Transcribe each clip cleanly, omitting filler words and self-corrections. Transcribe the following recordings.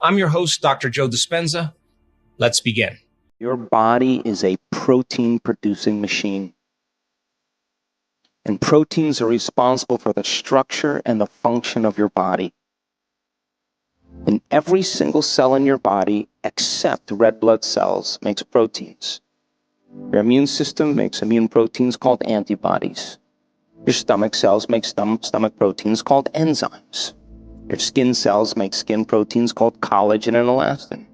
I'm your host, Dr. Joe Dispenza. Let's begin. Your body is a protein-producing machine. And proteins are responsible for the structure and the function of your body. And every single cell in your body, except red blood cells, makes proteins. Your immune system makes immune proteins called antibodies. Your stomach cells make stomach proteins called enzymes. Your skin cells make skin proteins called collagen and elastin.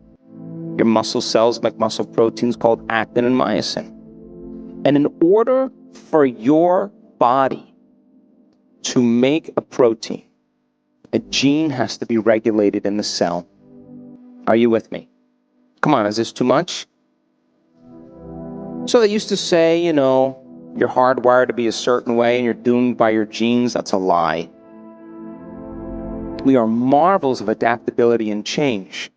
Your muscle cells make muscle proteins called actin and myosin. And in order for your body to make a protein, a gene has to be regulated in the cell. Are you with me? Come on, is this too much? So they used to say, you're hardwired to be a certain way and you're doomed by your genes. That's a lie. We are marvels of adaptability and change.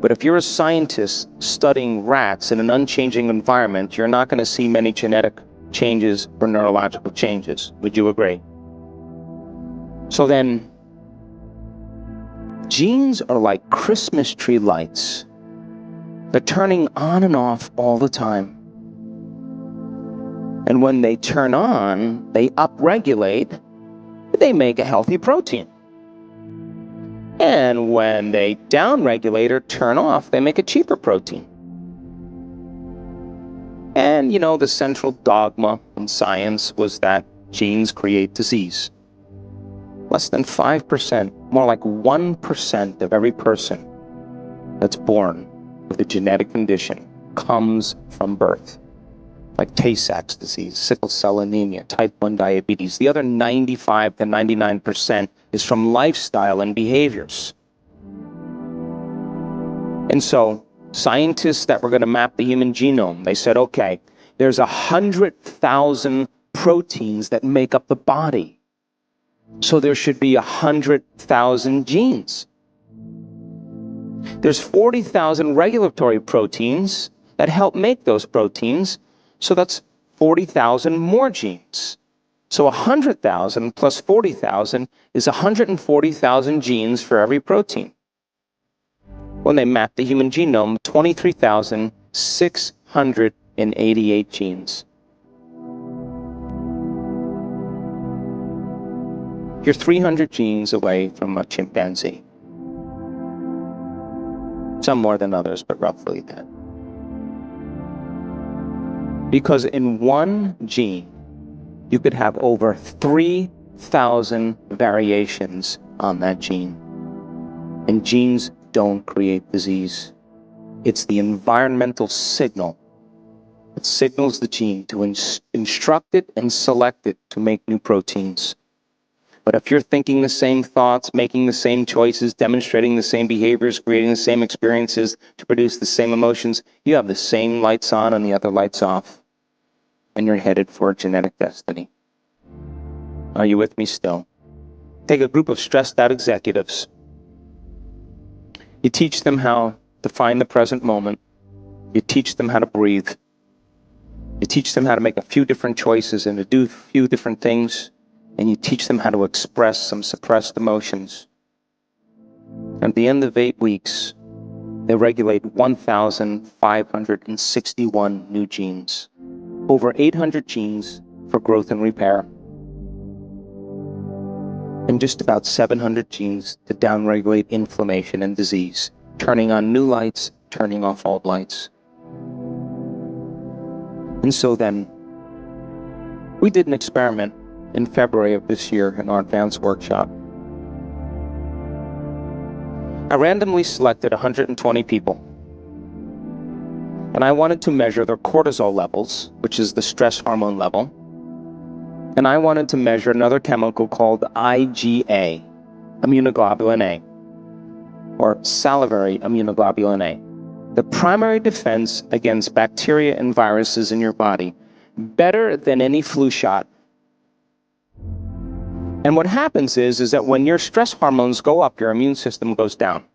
But if you're a scientist studying rats in an unchanging environment, you're not going to see many genetic changes or neurological changes. Would you agree? So then, genes are like Christmas tree lights. They're turning on and off all the time. And when they turn on, they upregulate, they make a healthy protein. And when they downregulate or turn off, they make a cheaper protein. And the central dogma in science was that genes create disease. Less than 5%, more like 1% of every person that's born with a genetic condition comes from birth. Like Tay-Sachs disease, sickle cell anemia, type 1 diabetes. The other 95 to 99% is from lifestyle and behaviors. And so scientists that were going to map the human genome, they said, okay, there's 100,000 proteins that make up the body. So there should be 100,000 genes. There's 40,000 regulatory proteins that help make those proteins. So that's 40,000 more genes. So 100,000 plus 40,000 is 140,000 genes for every protein. When they mapped the human genome, 23,688 genes. You're 300 genes away from a chimpanzee. Some more than others, but roughly that. Because in one gene, you could have over 3,000 variations on that gene. And genes don't create disease. It's the environmental signal that signals the gene to instruct it and select it to make new proteins. But if you're thinking the same thoughts, making the same choices, demonstrating the same behaviors, creating the same experiences to produce the same emotions, you have the same lights on and the other lights off. And you're headed for a genetic destiny. Are you with me still? Take a group of stressed out executives. You teach them how to find the present moment. You teach them how to breathe. You teach them how to make a few different choices and to do a few different things. And you teach them how to express some suppressed emotions. At the end of 8 weeks, they regulate 1,561 new genes. Over 800 genes for growth and repair. And just about 700 genes to downregulate inflammation and disease, turning on new lights, turning off old lights. And so then, we did an experiment in February of this year in our advanced workshop. I randomly selected 120 people. And I wanted to measure their cortisol levels, which is the stress hormone level. And I wanted to measure another chemical called IgA, immunoglobulin A, or salivary immunoglobulin A, the primary defense against bacteria and viruses in your body, better than any flu shot. And what happens is that when your stress hormones go up, your immune system goes down.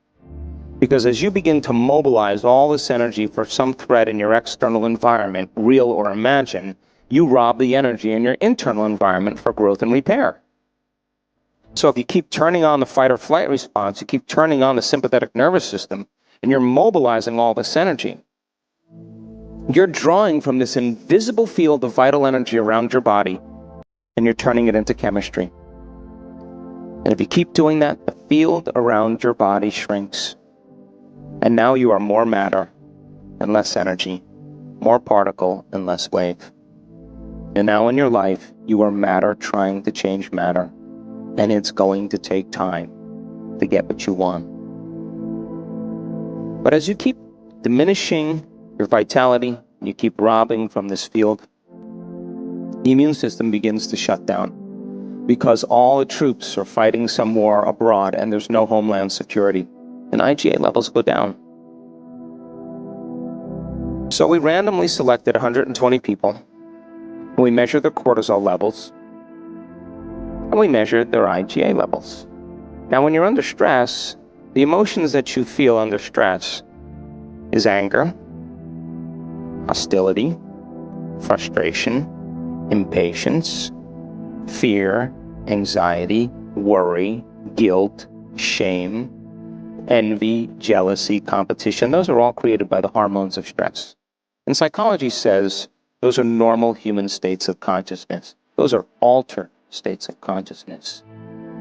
Because as you begin to mobilize all this energy for some threat in your external environment, real or imagined, you rob the energy in your internal environment for growth and repair. So if you keep turning on the fight or flight response, you keep turning on the sympathetic nervous system, and you're mobilizing all this energy, you're drawing from this invisible field of vital energy around your body, and you're turning it into chemistry. And if you keep doing that, the field around your body shrinks. And now you are more matter and less energy, more particle and less wave. And now in your life, you are matter trying to change matter. And it's going to take time to get what you want. But as you keep diminishing your vitality, and you keep robbing from this field, the immune system begins to shut down because all the troops are fighting some war abroad and there's no homeland security, and IgA levels go down. So we randomly selected 120 people, and we measured their cortisol levels, and we measured their IgA levels. Now, when you're under stress, the emotions that you feel under stress is anger, hostility, frustration, impatience, fear, anxiety, worry, guilt, shame, envy, jealousy, competition. Those are all created by the hormones of stress. And psychology says those are normal human states of consciousness. Those are altered states of consciousness.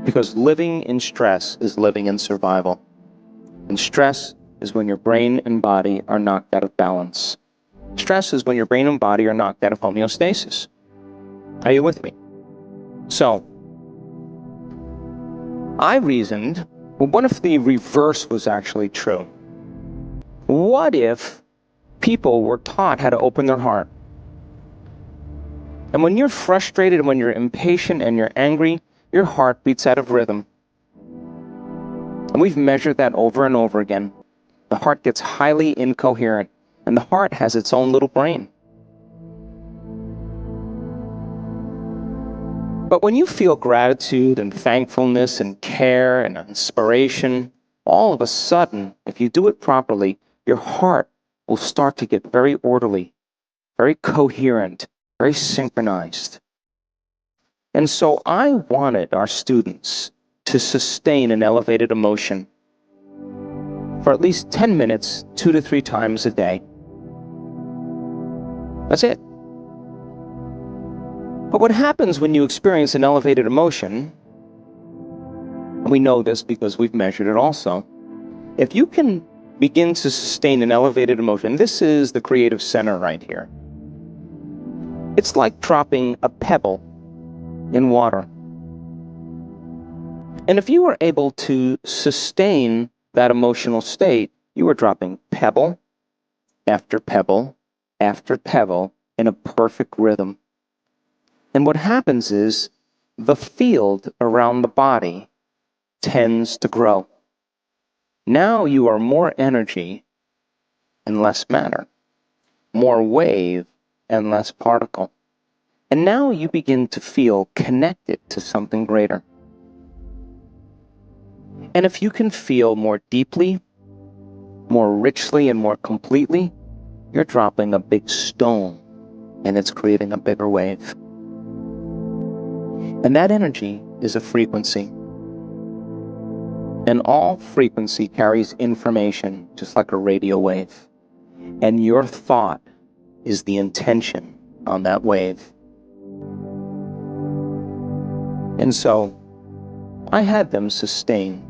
Because living in stress is living in survival. And stress is when your brain and body are knocked out of balance. Stress is when your brain and body are knocked out of homeostasis. Are you with me? So, I reasoned, well, what if the reverse was actually true? What if people were taught how to open their heart? And when you're frustrated, and when you're impatient and you're angry, your heart beats out of rhythm. And we've measured that over and over again. The heart gets highly incoherent, and the heart has its own little brain. But when you feel gratitude and thankfulness and care and inspiration, all of a sudden, if you do it properly, your heart will start to get very orderly, very coherent, very synchronized. And so I wanted our students to sustain an elevated emotion for at least 10 minutes, 2 to 3 times a day. That's it. But what happens when you experience an elevated emotion, and we know this because we've measured it also, if you can begin to sustain an elevated emotion, this is the creative center right here. It's like dropping a pebble in water. And if you are able to sustain that emotional state, you are dropping pebble after pebble after pebble in a perfect rhythm. And what happens is the field around the body tends to grow. Now you are more energy and less matter, more wave and less particle. And now you begin to feel connected to something greater. And if you can feel more deeply, more richly, and more completely, you're dropping a big stone, and it's creating a bigger wave. And that energy is a frequency. And all frequency carries information, just like a radio wave. And your thought is the intention on that wave. And so, I had them sustain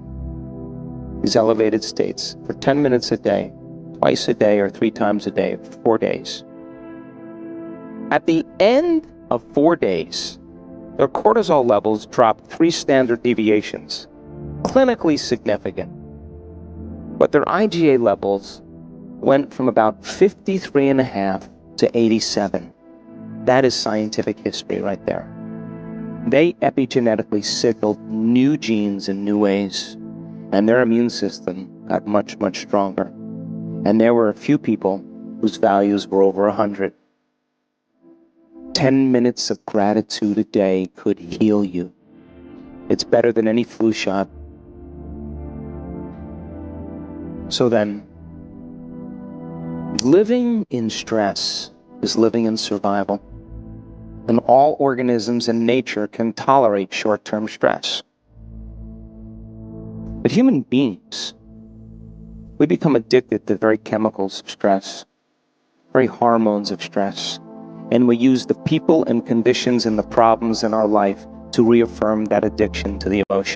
these elevated states for 10 minutes a day, twice a day, or 3 times a day, for 4 days. At the end of 4 days, their cortisol levels dropped 3 standard deviations, clinically significant. But their IgA levels went from about 53.5 to 87. That is scientific history right there. They epigenetically signaled new genes in new ways, and their immune system got much, much stronger. And there were a few people whose values were over 100. 10 minutes of gratitude a day could heal you. It's better than any flu shot. So then, living in stress is living in survival. And all organisms in nature can tolerate short-term stress. But human beings, we become addicted to very chemicals of stress, very hormones of stress, and we use the people and conditions and the problems in our life to reaffirm that addiction to the emotion.